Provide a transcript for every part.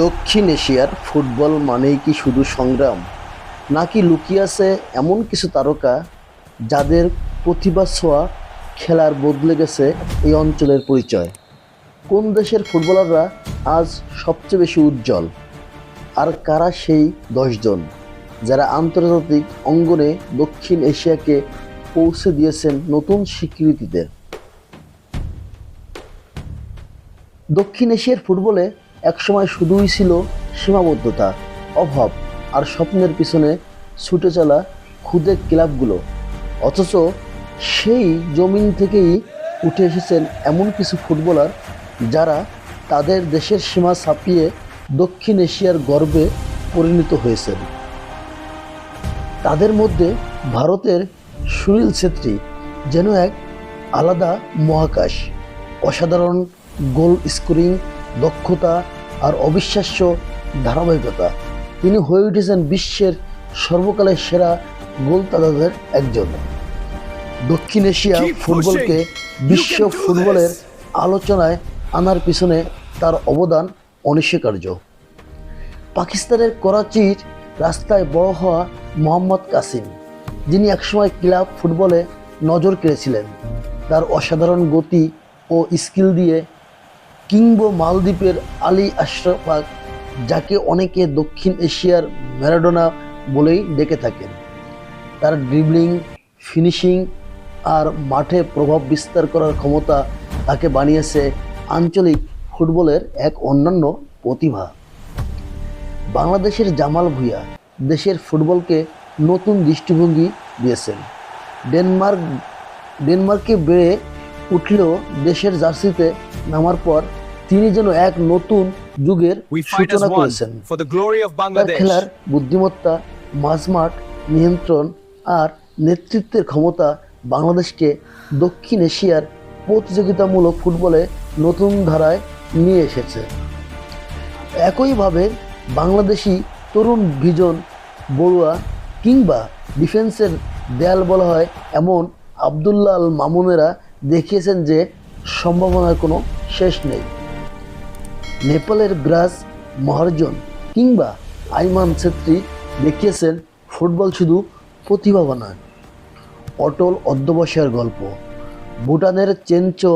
দক্ষিণ এশিয়ার ফুটবল মানেই কি শুধু সংগ্রাম, নাকি লুকিয়ে আছে এমন কিছু তারকা যাদের প্রতিভা ছোঁয়া খেলার বদলে গেছে এই অঞ্চলের পরিচয়? কোন দেশের ফুটবলাররা আজ সবচেয়ে বেশি উজ্জ্বল, আর কারা সেই 10 জন যারা আন্তর্জাতিক অঙ্গনে দক্ষিণ এশিয়াকে পৌঁছে দিয়েছেন নতুন স্বীকৃতিতে? দক্ষিণ এশিয়ার ফুটবলে একসময় শুধুই ছিল সীমাবদ্ধতা, অভাব আর স্বপ্নের পিছনে ছুটে চলা ক্ষুদে ক্লাবগুলো। অথচ সেই জমিন থেকেই উঠে এসেছেন এমন কিছু ফুটবলার যারা তাদের দেশের সীমা ছাপিয়ে দক্ষিণ এশিয়ার গর্বে পরিণত হয়েছেন। তাদের মধ্যে ভারতের সুনীল ছেত্রী যেন এক আলাদা মহাকাশ। অসাধারণ গোল স্কোরিং দক্ষতা আর অবিশ্বাস্য ধারাবাহিকতা, তিনি হয়ে উঠেছেন বিশ্বের সর্বকালের সেরা গোলদাতাদের একজন। দক্ষিণ এশিয়া ফুটবলকে বিশ্ব ফুটবলের আলোচনায় আনার পিছনে তার অবদান অনস্বীকার্য। পাকিস্তানের করাচির রাস্তায় বড় হওয়া মোহাম্মদ কাসিম, যিনি একসময় ক্লাব ফুটবলে নজর কেড়েছিলেন, তার অসাধারণ গতি ও স্কিল দিয়ে কিংবা মালদ্বীপের আলী আশরাফ, যাকে অনেকে দক্ষিণ এশিয়ার ম্যারাডোনা বলেই ডেকে থাকেন, তার ড্রিবলিং, ফিনিশিং আর মাঠে প্রভাব বিস্তার করার ক্ষমতা তাকে বানিয়েছে আঞ্চলিক ফুটবলের এক অন্যান্য প্রতিভা। বাংলাদেশের জামাল ভুঁইয়া দেশের ফুটবলকে নতুন দৃষ্টিভঙ্গি দিয়েছেন। ডেনমার্কে বেড়ে উঠলেও দেশের জার্সিতে নামার পর তিনি যেন এক নতুন যুগের সূচনা করেছেন। তার খেলার বুদ্ধিমত্তা, মাঝমাঠ নিয়ন্ত্রণ আর নেতৃত্বের ক্ষমতা বাংলাদেশকে দক্ষিণ এশিয়ার প্রতিযোগিতামূলক ফুটবলে নতুন ধারায় নিয়ে এসেছে। একইভাবে বাংলাদেশি তরুণ ভিজন বড়ুয়া কিংবা ডিফেন্সের দেয়াল বলা হয় এমন আবদুল্লাহ আল মামুনেরা দেখিয়েছেন যে সম্ভাবনার কোনো শেষ নেই। নেপালের ব্রাজ মহারজন কিংবা আইমান ছেত্রী দেখিয়েছেন ফুটবল শুধু প্রতিভা নয়, অটল অধ্যবসায়ের গল্প। ভুটানের চেনচো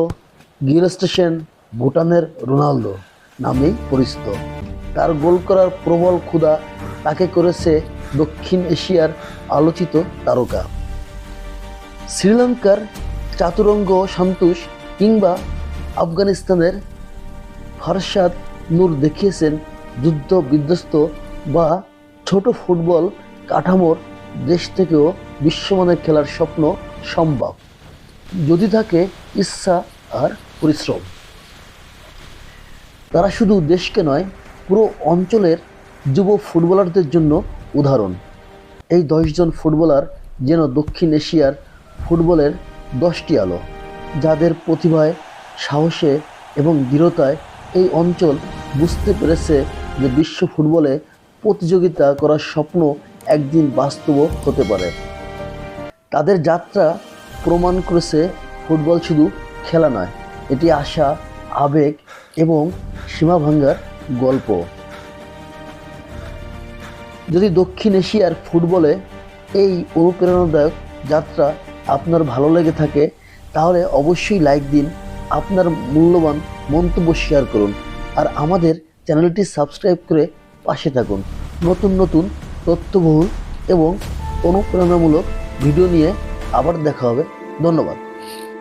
গিলস্টেশন ভুটানের রোনালদো নামেই পরিচিত। তার গোল করার প্রবল ক্ষুধা তাকে করেছে দক্ষিণ এশিয়ার আলোচিত তারকা। শ্রীলঙ্কার চাতুরঙ্গ সন্তোষ কিংবা আফগানিস্তানের ফারশাদ নূর দেখিয়েছেন যুদ্ধ বিধ্বস্ত বা ছোট ফুটবল কাঠামোর দেশ থেকেও বিশ্বমানের খেলার স্বপ্ন সম্ভব, যদি থাকে ইচ্ছা আর পরিশ্রম। তারা শুধু দেশকে নয়, পুরো অঞ্চলের যুব ফুটবলারদের জন্য উদাহরণ। এই 10 জন ফুটবলার যেন দক্ষিণ এশিয়ার ফুটবলের 10টি আলো, যাদের প্রতিভায়, সাহসে এবং দৃঢ়তায় এই অঞ্চল বুঝতে পেরেছে যে বিশ্ব ফুটবলে প্রতিযোগিতা করার স্বপ্ন একদিন বাস্তব হতে পারে। তাদের যাত্রা প্রমাণ করেছে ফুটবল শুধু খেলা নয়, এটি আশা, আবেগ এবং সীমা ভাঙার গল্প। যদি দক্ষিণ এশিয়ার ফুটবলে এই অনুপ্রেরণাদায়ক যাত্রা আপনার ভালো লেগে থাকে, তাহলে অবশ্যই লাইক দিন, আপনার মূল্যবান মন্তব্য শেয়ার করুন, আর আমাদের চ্যানেলটি সাবস্ক্রাইব করে পাশে থাকুন। নতুন নতুন তথ্যবহুল এবং অনুপ্রেরণামূলক ভিডিও নিয়ে আবার দেখা হবে। ধন্যবাদ।